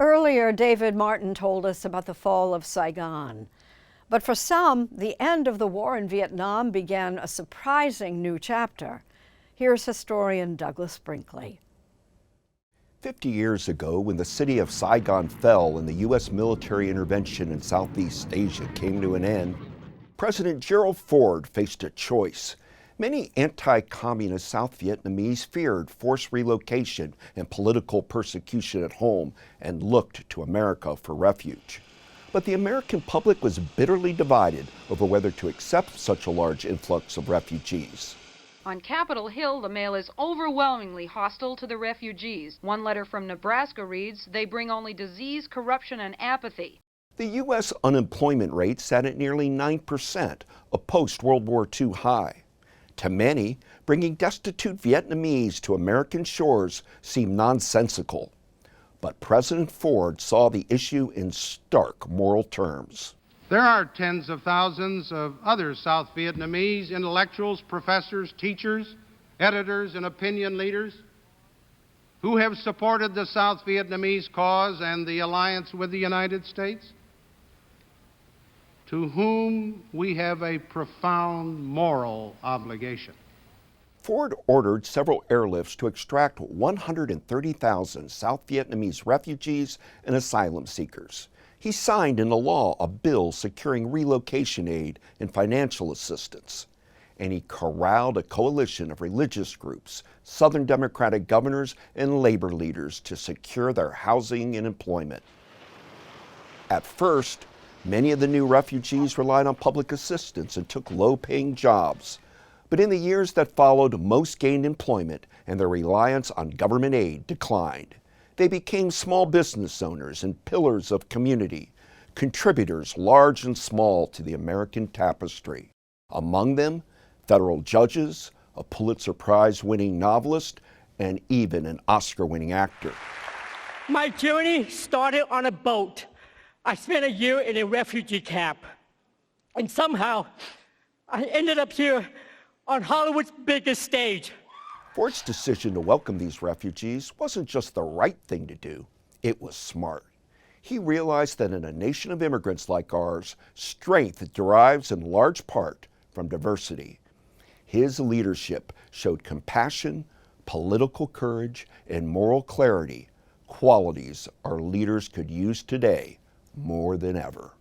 Earlier, David Martin told us about the fall of Saigon. But for some, the end of the war in Vietnam began a surprising new chapter. Here's historian Douglas Brinkley. 50 years ago, when the city of Saigon fell and the U.S. military intervention in Southeast Asia came to an end, President Gerald Ford faced a choice. Many anti-communist South Vietnamese feared forced relocation and political persecution at home and looked to America for refuge. But the American public was bitterly divided over whether to accept such a large influx of refugees. On Capitol Hill, the mail is overwhelmingly hostile to the refugees. One letter from Nebraska reads, "They bring only disease, corruption, and apathy." The U.S. unemployment rate sat at nearly 9%, a post-World War II high. To many, bringing destitute Vietnamese to American shores seemed nonsensical. But President Ford saw the issue in stark moral terms. There are tens of thousands of other South Vietnamese intellectuals, professors, teachers, editors, and opinion leaders who have supported the South Vietnamese cause and the alliance with the United States, to whom we have a profound moral obligation. Ford ordered several airlifts to extract 130,000 South Vietnamese refugees and asylum seekers. He signed into law a bill securing relocation aid and financial assistance. And he corralled a coalition of religious groups, Southern Democratic governors, and labor leaders to secure their housing and employment. At first, many of the new refugees relied on public assistance and took low-paying jobs. But in the years that followed, most gained employment and their reliance on government aid declined. They became small business owners and pillars of community, contributors large and small to the American tapestry. Among them, federal judges, a Pulitzer Prize-winning novelist, and even an Oscar-winning actor. My journey started on a boat. I spent a year in a refugee camp, and somehow I ended up here on Hollywood's biggest stage. Ford's decision to welcome these refugees wasn't just the right thing to do, it was smart. He realized that in a nation of immigrants like ours, strength derives in large part from diversity. His leadership showed compassion, political courage, and moral clarity, qualities our leaders could use today more than ever.